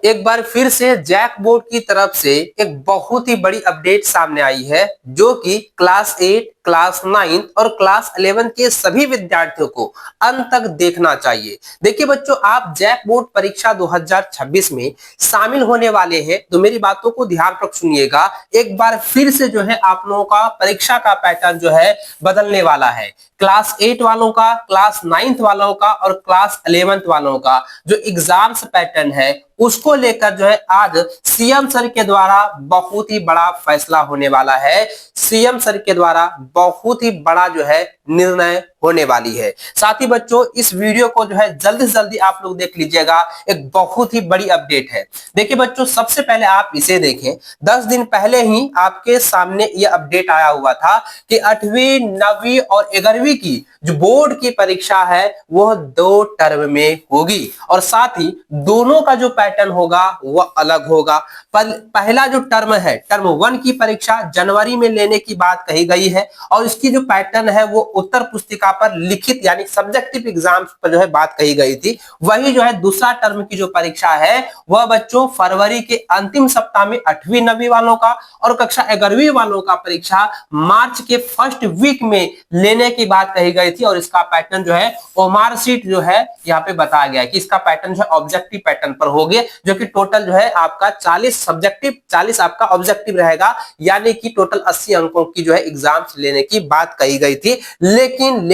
एक बार फिर से जैक बोर्ड की तरफ से एक बहुत ही बड़ी अपडेट सामने आई है, जो कि क्लास 8, क्लास 9 और क्लास 11 के सभी विद्यार्थियों को अंत तक देखना चाहिए। देखिए बच्चों, आप जैक बोर्ड परीक्षा 2026 में शामिल होने वाले हैं, तो मेरी बातों को ध्यानपूर्वक सुनिएगा। एक बार फिर से जो है आप लोगों का परीक्षा का पैटर्न जो है बदलने वाला है। क्लास 8 वालों का, क्लास 9 वालों का और क्लास 11 वालों का जो एग्जाम्स पैटर्न है उसको लेकर जो है आज सीएम सर के द्वारा बहुत ही बड़ा फैसला होने वाला है। सीएम सर के द्वारा बहुत ही बड़ा जो है निर्णय होने वाली है। साथ ही बच्चों, इस वीडियो को जो है जल्दी से जल्दी आप लोग देख लीजिएगा, एक बहुत ही बड़ी अपडेट है। देखिए बच्चों, सबसे पहले आप इसे देखें। 10 दिन पहले ही आपके सामने यह अपडेट आया हुआ था कि 8वीं, 9वीं और 11वीं की जो बोर्ड की परीक्षा है वह 2 टर्म में होगी और साथ ही दोनों का जो पैटर्न होगा वह अलग होगा। पहला जो टर्म है, टर्म 1 की परीक्षा जनवरी में लेने की बात कही गई है और इसकी जो पैटर्न है वो उत्तर पुस्तिका पर लिखित यानी सब्जेक्टिव एग्जाम्स पर जो है बात कही गई थी। वही जो है दूसरा टर्म की जो परीक्षा है वह बच्चों फरवरी के अंतिम सप्ताह में 8वीं, 9वीं वालों का और कक्षा 11वीं वालों का परीक्षा मार्च के फर्स्ट वीक में लेने की बात कही गई थी और इसका पैटर्न जो है ओमार सीट जो है यहाँ पे बताया गया है कि इसका पैटर्न जो है ऑब्जेक्टिव पैटर्न पर होगी, जो कि टोटल जो है आपका 40 सब्जेक्टिव, 40 आपका ऑब्जेक्टिव रहेगा, यानी कि टोटल 80 अंकों की जो है एग्जाम्स लेने की बात कही गई थी। लेकिन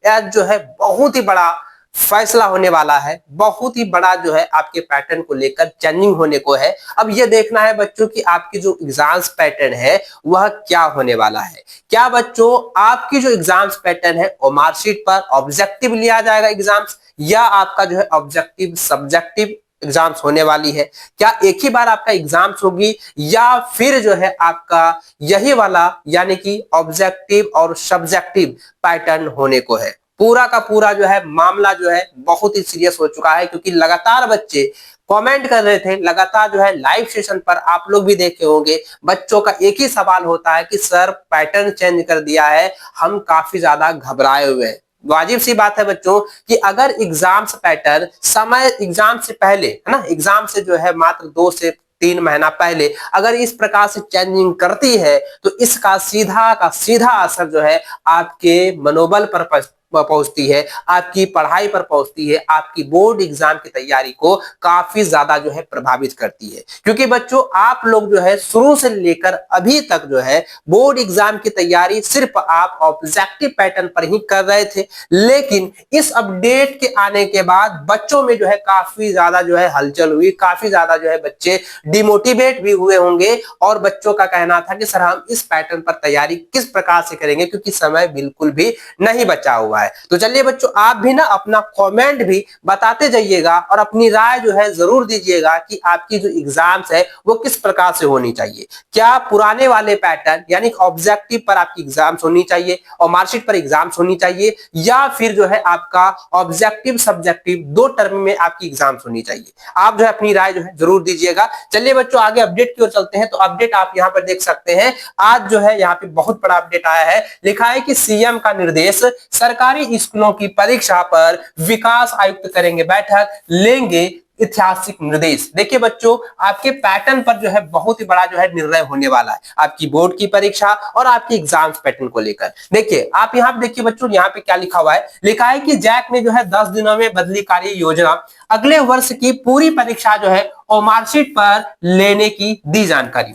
यह जो है बहुत ही बड़ा फैसला होने वाला है, बहुत ही बड़ा जो है आपके पैटर्न को लेकर चेंजिंग होने को है। अब ये देखना है बच्चों कि आपकी जो एग्जाम्स पैटर्न है वह क्या होने वाला है। क्या बच्चों आपकी जो एग्जाम्स पैटर्न है वो मार्कशीट पर ऑब्जेक्टिव लिया जाएगा एग्जाम्स, या आपका जो है ऑब्जेक्टिव सब्जेक्टिव एग्जाम्स होने वाली है? क्या एक ही बार आपका एग्जाम्स होगी या फिर जो है आपका यही वाला यानी कि ऑब्जेक्टिव और सब्जेक्टिव पैटर्न होने को है? पूरा का पूरा जो है मामला जो है बहुत ही सीरियस हो चुका है, क्योंकि लगातार बच्चे कमेंट कर रहे थे, लगातार जो है लाइव सेशन पर आप लोग भी देखे होंगे, बच्चों का एक ही सवाल होता है कि सर पैटर्न चेंज कर दिया है, हम काफी ज्यादा घबराए हुए हैं। वाजिब सी बात है बच्चों कि अगर एग्जाम्स पैटर्न समय एग्जाम से पहले है ना, एग्जाम से जो है मात्र 2 से 3 महीना पहले अगर इस प्रकार से चेंजिंग करती है तो इसका सीधा का सीधा असर जो है आपके मनोबल पर पहुंचती है, आपकी पढ़ाई पर पहुंचती है, आपकी बोर्ड एग्जाम की तैयारी को काफी ज्यादा जो है प्रभावित करती है। क्योंकि बच्चों आप लोग जो है शुरू से लेकर अभी तक जो है बोर्ड एग्जाम की तैयारी सिर्फ आप ऑब्जेक्टिव पैटर्न पर ही कर रहे थे, लेकिन इस अपडेट के आने के बाद बच्चों में जो है काफी ज्यादा जो है हलचल हुई, काफी ज्यादा जो है बच्चे डिमोटिवेट भी हुए होंगे और बच्चों का कहना था कि सर हम इस पैटर्न पर तैयारी किस प्रकार से करेंगे, क्योंकि समय बिल्कुल भी नहीं बचा हुआ है। तो चलिए बच्चों, आप भी ना अपना कमेंट भी बताते जाइएगा और अपनी राय जो है जरूर दीजिएगा कि आपकी जो एग्जाम्स है वो किस प्रकार से होनी चाहिए। क्या पुराने वाले पैटर्न यानी ऑब्जेक्टिव पर आपकी एग्जाम्स होनी चाहिए और मार्कशीट पर एग्जाम्स होनी चाहिए, या फिर जो है आपका ऑब्जेक्टिव सब्जेक्टिव 2 टर्म में आपकी एग्जाम्स होनी चाहिए? आप जो है अपनी राय जो है जरूर दीजिएगा। चलिए बच्चों, आगे अपडेट की ओर चलते हैं। तो अपडेट आप यहाँ पर देख सकते हैं, आज जो है यहाँ पे बहुत बड़ा अपडेट आया है। लिखा है कि सीएम का निर्देश, सरकार स्कूलों की परीक्षा पर विकास आयुक्त करेंगे बैठक, लेंगे ऐतिहासिक निर्देश। देखिए बच्चों, आपके पैटर्न पर जो है बहुत ही बड़ा जो है निर्णय होने वाला है, आपकी बोर्ड की परीक्षा और आपकी एग्जाम्स पैटर्न को लेकर। देखिए आप यहाँ पे देखिए बच्चों, यहाँ पे क्या लिखा हुआ है। लिखा है कि जैक ने जो है 10 दिनों में बदली कार्य योजना, अगले वर्ष की पूरी परीक्षा जो है और मार्कशीट पर लेने की दी जानकारी।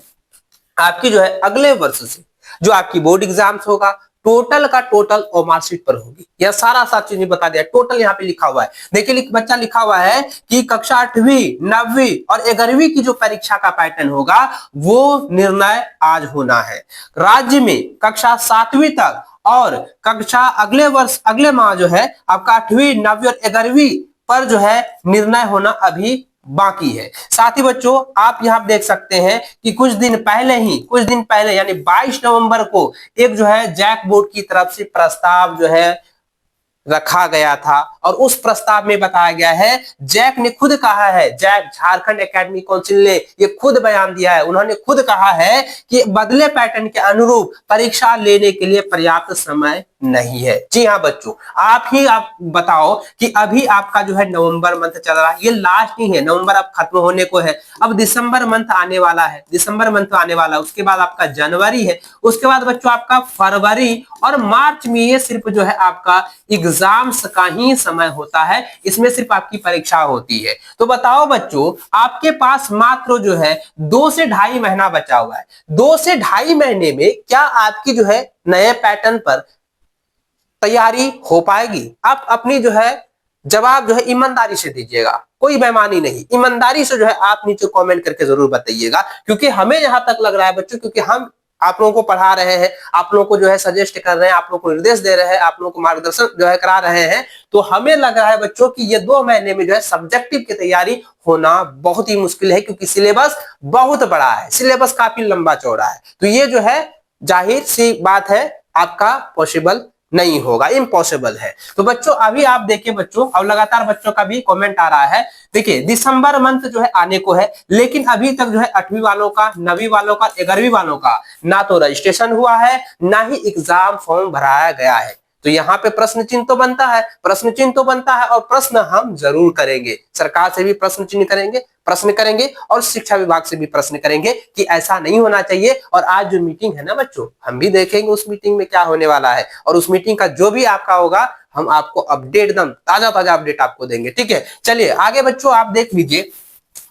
आपकी जो है अगले वर्ष से जो आपकी बोर्ड एग्जाम्स होगा टोटल का टोटल और मार्कशीट पर होगी। यह सारा चीज बता दिया, टोटल यहाँ पे लिखा हुआ है। देखिए बच्चा लिखा हुआ है कि कक्षा 8वीं, 9वीं और 11वीं की जो परीक्षा का पैटर्न होगा वो निर्णय आज होना है। राज्य में कक्षा 7वीं तक और कक्षा अगले वर्ष अगले माह जो है आपका 8वीं, 9वीं और 11वीं पर जो है निर्णय होना अभी बाकी है। साथ ही बच्चों आप यहां देख सकते हैं कि कुछ दिन पहले यानी 22 नवंबर को एक जो है जैक बोर्ड की तरफ से प्रस्ताव जो है रखा गया था और उस प्रस्ताव में बताया गया है, जैक ने खुद कहा है, जैक झारखंड एकेडमिक काउंसिल ने ये खुद बयान दिया है, उन्होंने खुद कहा है कि बदले पैटर्न के अनुरूप परीक्षा लेने के लिए पर्याप्त समय नहीं है। जी हाँ बच्चों, आप बताओ कि अभी आपका जो है नवंबर मंथ चल रहा है, ये लास्ट ही है, नवंबर अब खत्म होने को है, अब दिसंबर मंथ आने वाला है, दिसंबर मंथ आने वाला है, उसके बाद आपका जनवरी है, उसके बाद बच्चों आपका फरवरी और मार्च में ये सिर्फ जो है आपका एग्जाम्स का ही समय होता है, इसमें सिर्फ आपकी परीक्षा होती है। तो बताओ बच्चों, आपके पास मात्र जो है 2 से ढाई महीना बचा हुआ है, 2 से ढाई महीने में क्या आपकी जो है नए पैटर्न पर तैयारी हो पाएगी? आप अपनी जो है जवाब जो है ईमानदारी से दीजिएगा, कोई बेईमानी नहीं, ईमानदारी से जो है आप नीचे कमेंट करके जरूर बताइएगा, क्योंकि हमें जहां तक लग रहा है बच्चों, क्योंकि हम आप लोगों को पढ़ा रहे हैं, आप लोगों को जो है सजेस्ट कर रहे हैं, आप लोगों को निर्देश दे रहे हैं, आप लोगों को मार्गदर्शन जो है करा रहे हैं, तो हमें लग रहा है बच्चों कि ये 2 महीने में जो है सब्जेक्टिव की तैयारी होना बहुत ही मुश्किल है, क्योंकि सिलेबस बहुत बड़ा है, सिलेबस काफी लंबा चौड़ा है, तो ये जो है जाहिर सी बात है आपका पॉसिबल नहीं होगा, इम्पॉसिबल है। तो बच्चों अभी आप देखिए बच्चों, अब लगातार बच्चों का भी कमेंट आ रहा है, देखिए दिसंबर मंथ जो है आने को है, लेकिन अभी तक जो है 8वीं वालों का, 9वीं वालों का, 11वीं वालों का ना तो रजिस्ट्रेशन हुआ है, ना ही एग्जाम फॉर्म भराया गया है। तो यहाँ पे प्रश्न चिन्ह तो बनता है, प्रश्न चिन्ह तो बनता है, और प्रश्न हम जरूर करेंगे, सरकार से भी प्रश्न चिन्ह करेंगे, प्रश्न करेंगे, और शिक्षा विभाग से भी प्रश्न करेंगे कि ऐसा नहीं होना चाहिए। और आज जो मीटिंग है ना बच्चों, हम भी देखेंगे उस मीटिंग में क्या होने वाला है, और उस मीटिंग का जो भी आपका होगा हम आपको अपडेट, एकदम ताजा ताजा अपडेट आपको देंगे। ठीक है, चलिए आगे बच्चों आप देख लीजिए,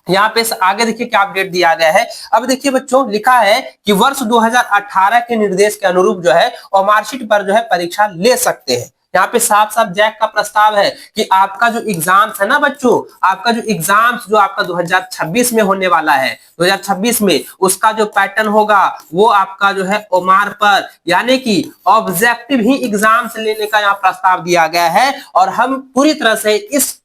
यहाँ पे आगे देखिए क्या अपडेट दिया गया है। अब देखिए बच्चों लिखा है कि वर्ष 2018 के निर्देश के अनुरूप जो है और मार्कशीट पर जो है परीक्षा ले सकते हैं। यहाँ पे साफ साफ जैक का प्रस्ताव है कि आपका जो एग्जाम्स है ना बच्चों, आपका जो एग्जाम्स जो आपका 2026 में होने वाला है, 2026 में उसका जो पैटर्न होगा वो आपका जो है ओमार पर, यानी कि ऑब्जेक्टिव ही एग्जाम्स लेने का यहाँ प्रस्ताव दिया गया है। और हम पूरी तरह से इस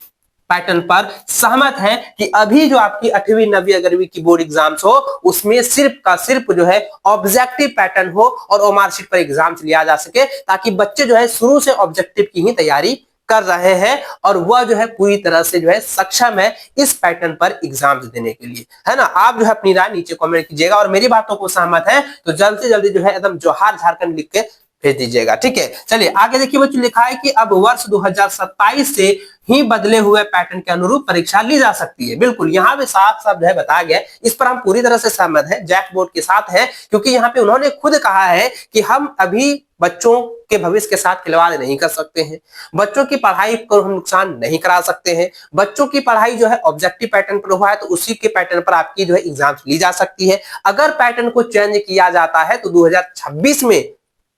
पैटर्न पर सहमत है कि अभी जो आपकी 8वीं 9वीं 11वीं की बोर्ड एग्जाम्स हो, उसमें सिर्फ का सिर्फ जो है ऑब्जेक्टिव पैटर्न हो और ओमार शीट पर एग्जाम्स लिया जा सके, ताकि बच्चे जो है शुरू से ऑब्जेक्टिव की ही तैयारी कर रहे हैं और वह जो है पूरी तरह से जो है सक्षम है इस पैटर्न पर एग्जाम्स देने के लिए, है ना। आप जो है अपनी राय नीचे कमेंट कीजिएगा, और मेरी बातों को सहमत है तो जल्द से जल्दी जो है एकदम जोहार झारखंड लिख के भेज दीजिएगा। ठीक है, चलिए आगे देखिए बच्चों, लिखा है कि अब वर्ष 2027 से ही बदले हुए पैटर्न के अनुरूप परीक्षा ली जा सकती है। बिल्कुल यहाँ पे साफ साफ जो है बताया गया, इस पर हम पूरी तरह से सहमत हैं, जैक बोर्ड के साथ है, क्योंकि यहाँ पे उन्होंने खुद कहा है कि हम अभी बच्चों के भविष्य के साथ खिलवाड़ नहीं कर सकते हैं, बच्चों की पढ़ाई को हम नुकसान नहीं करा सकते हैं, बच्चों की पढ़ाई जो है ऑब्जेक्टिव पैटर्न पर हुआ है तो उसी के पैटर्न पर आपकी जो है एग्जाम्स ली जा सकती है। अगर पैटर्न को चेंज किया जाता है तो 2026 में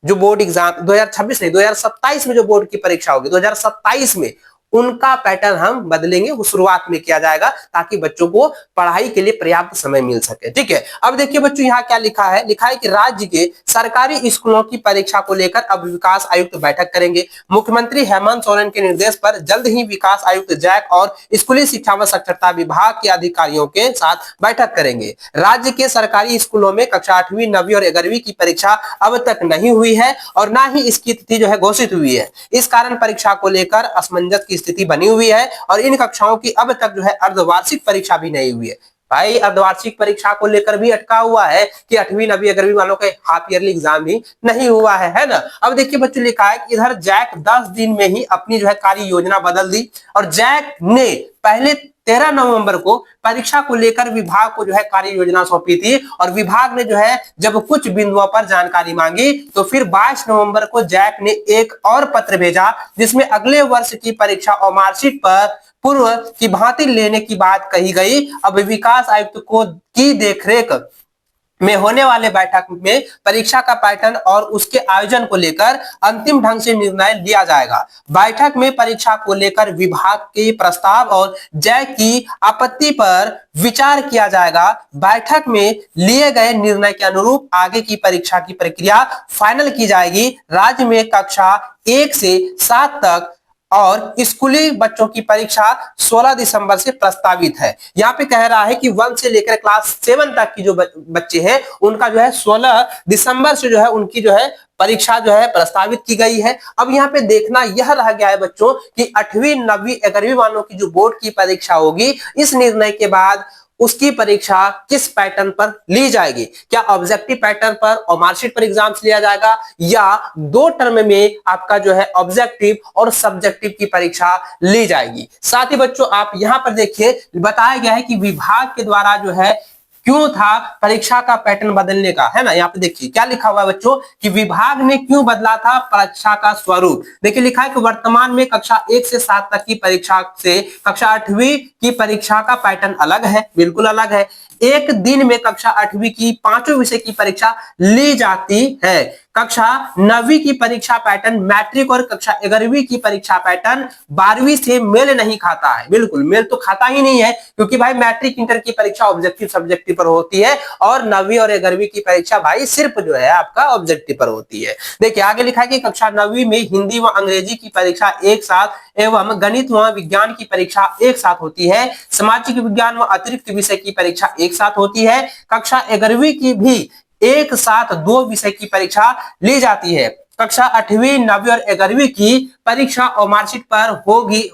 जो बोर्ड एग्जाम, 2026 नहीं 2027 में जो बोर्ड की परीक्षा होगी, 2027 में उनका पैटर्न हम बदलेंगे, वो शुरुआत में किया जाएगा ताकि बच्चों को पढ़ाई के लिए पर्याप्त समय मिल सके। ठीक है, अब देखिए बच्चों यहाँ क्या लिखा है, लिखा है कि राज्य के सरकारी स्कूलों की परीक्षा को लेकर अब विकास आयुक्त बैठक करेंगे। मुख्यमंत्री हेमंत सोरेन के निर्देश पर जल्द ही विकास आयुक्त जैक और स्कूली शिक्षा व साक्षरता विभाग के अधिकारियों के साथ बैठक करेंगे। राज्य के सरकारी स्कूलों में कक्षा 8वीं 9वीं और 11वीं की परीक्षा अब तक नहीं हुई है और ना ही इसकी तिथि जो है घोषित हुई है। इस कारण परीक्षा को लेकर असमंजस की स्थिति बनी हुई है और इन कक्षाओं की अब तक जो है अर्धवार्षिक परीक्षा भी नहीं हुई है। भाई अर्धवार्षिक परीक्षा को लेकर भी अटका हुआ है कि 8वीं 9वीं 11वीं वालों का हाफ ईयरली एग्जाम भी नहीं हुआ है ना। अब देखिए बच्चों लिखा है कि इधर जैक 10 दिन में ही अपनी जो है कार्य योजना बदल दी और जैक ने पहले 13 नवंबर को परीक्षा को लेकर विभाग को जो है कार्य योजना सौंपी थी और विभाग ने जो है जब कुछ बिंदुओं पर जानकारी मांगी तो फिर 22 नवंबर को जैक ने एक और पत्र भेजा जिसमें अगले वर्ष की परीक्षा और मार्कशीट पर पूर्व की भांति लेने की बात कही गई। अब विकास आयुक्त को की देखरेख में होने वाले बैठक में परीक्षा का पैटर्न और उसके आयोजन को लेकर अंतिम ढंग से निर्णय लिया जाएगा। बैठक में परीक्षा को लेकर विभाग के प्रस्ताव और जय की आपत्ति पर विचार किया जाएगा। बैठक में लिए गए निर्णय के अनुरूप आगे की परीक्षा की प्रक्रिया फाइनल की जाएगी। राज्य में कक्षा 1 से 7 तक और स्कूली बच्चों की परीक्षा 16 दिसंबर से प्रस्तावित है। यहाँ पे कह रहा है कि 1 से लेकर क्लास 7 तक की जो बच्चे हैं उनका जो है 16 दिसंबर से जो है उनकी जो है परीक्षा जो है प्रस्तावित की गई है। अब यहाँ पे देखना यह रह गया है बच्चों कि 8वीं 9वीं 11वीं वालों की जो बोर्ड की परीक्षा होगी, इस निर्णय के बाद उसकी परीक्षा किस पैटर्न पर ली जाएगी, क्या ऑब्जेक्टिव पैटर्न पर और मार्कशीट पर एग्जाम्स लिया जाएगा, या 2 टर्म में आपका जो है ऑब्जेक्टिव और सब्जेक्टिव की परीक्षा ली जाएगी। साथ ही बच्चों आप यहां पर देखिए बताया गया है कि विभाग के द्वारा जो है क्यों था परीक्षा का पैटर्न बदलने का, है ना। यहाँ पे देखिए क्या लिखा हुआ है बच्चों कि विभाग ने क्यों बदला था परीक्षा का स्वरूप। देखिए लिखा है कि वर्तमान में कक्षा 1 से 7 तक की परीक्षा से कक्षा 8वीं की परीक्षा का पैटर्न अलग है, बिल्कुल अलग है। एक दिन में कक्षा 8वीं की 5 विषय की परीक्षा ली जाती है। कक्षा 9वीं की परीक्षा पैटर्न मैट्रिक और कक्षा 11वीं की परीक्षा पैटर्न 12वीं से मेल नहीं खाता है, बिल्कुल मेल तो खाता ही नहीं है, क्योंकि भाई मैट्रिक इंटर की परीक्षा ऑब्जेक्टिव सब्जेक्टिव पर होती है और 9वीं और 11वीं की परीक्षा भाई सिर्फ जो है आपका ऑब्जेक्टिव पर होती है। देखिए आगे लिखा है कि कक्षा 9वीं में हिंदी व अंग्रेजी की परीक्षा एक साथ एवं गणित व विज्ञान की परीक्षा एक साथ होती है। सामाजिक विज्ञान व अतिरिक्त विषय की परीक्षा एक साथ होती है। कक्षा 11वीं की भी एक साथ 2 विषय की परीक्षा ली जाती है। कक्षा 8वीं 9वीं और 11वीं की परीक्षा और मार्कशीट पर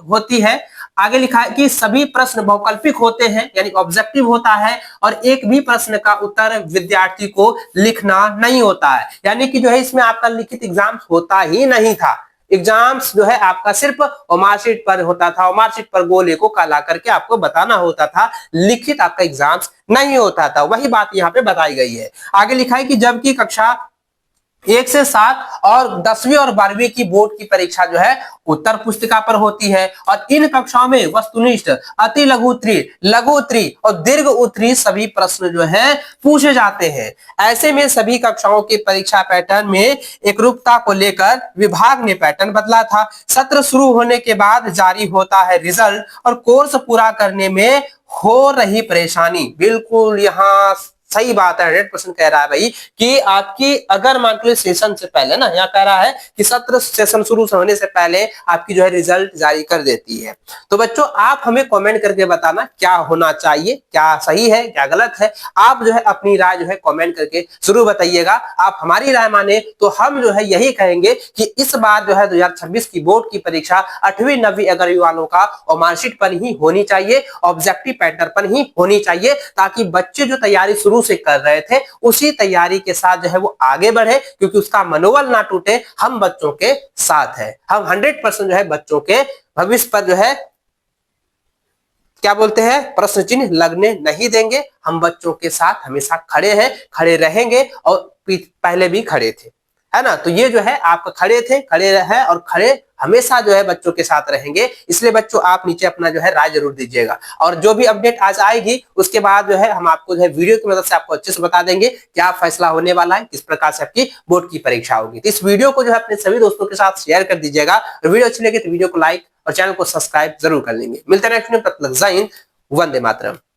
होती है। आगे लिखा है कि सभी प्रश्न बहुकल्पिक होते हैं, यानी ऑब्जेक्टिव होता है, और एक भी प्रश्न का उत्तर विद्यार्थी को लिखना नहीं होता है, यानी कि जो है इसमें आपका लिखित एग्जाम होता ही नहीं था। एग्जाम्स जो है आपका सिर्फ मार्कशीट पर होता था और मार्कशीट पर गोले को काला करके आपको बताना होता था, लिखित आपका एग्जाम्स नहीं होता था। वही बात यहाँ पे बताई गई है। आगे लिखा है कि जबकि कक्षा 1 से 7 और 10वीं और 12वीं की बोर्ड की परीक्षा जो है उत्तर पुस्तिका पर होती है, और इन कक्षाओं में वस्तुनिष्ठ, अति लघु उत्तरीय, लघु उत्तरीय और दीर्घ उत्तरीय सभी प्रश्न जो है पूछे जाते हैं। ऐसे में सभी कक्षाओं के परीक्षा पैटर्न में एकरूपता को लेकर विभाग ने पैटर्न बदला था। सत्र शुरू होने के बाद जारी होता है रिजल्ट, और कोर्स पूरा करने में हो रही परेशानी, बिल्कुल यहाँ सही बात है, 100% कह रहा है भाई कि आपकी अगर मान लो सेशन से पहले ना, यहाँ कह रहा है कि सत्र सेशन शुरू होने से पहले आपकी जो है रिजल्ट जारी कर देती है। तो बच्चों आप हमें कमेंट करके बताना क्या होना चाहिए, क्या सही है क्या गलत है। आप जो है अपनी राय जो है कमेंट करके जरूर बताइएगा। आप हमारी राय माने तो हम जो है यही कहेंगे कि इस बार जो है 2026 की बोर्ड की परीक्षा 8वीं 9वीं 11वीं वालों का और मार्कशीट पर ही होनी चाहिए, ऑब्जेक्टिव पैटर्न पर ही होनी चाहिए, ताकि बच्चे जो तैयारी शुरू से कर रहे थे उसी तैयारी के साथ जो है वो आगे बढ़े, क्योंकि उसका मनोबल ना टूटे। हम बच्चों के साथ है, हम 100% जो है बच्चों के भविष्य पर जो है क्या बोलते हैं प्रश्न चिन्ह लगने नहीं देंगे। हम बच्चों के साथ हमेशा खड़े हैं, खड़े रहेंगे और पहले भी खड़े थे, है ना। तो ये जो है आपका खड़े थे, खड़े रहे और खड़े हमेशा जो है बच्चों के साथ रहेंगे। इसलिए बच्चों आप नीचे अपना जो है राय जरूर दीजिएगा, और जो भी अपडेट आज आएगी उसके बाद जो है हम आपको जो है वीडियो की मदद से आपको अच्छे से बता देंगे क्या फैसला होने वाला है, किस प्रकार से आपकी बोर्ड की परीक्षा होगी। तो इस वीडियो को जो है अपने सभी दोस्तों के साथ शेयर कर दीजिएगा, और वीडियो अच्छी लगे तो वीडियो को लाइक और चैनल को सब्सक्राइब जरूर कर लेंगे। मिलते हैं नेक्स्ट वीडियो में, तब तक जय हिंद, वंदे मातरम।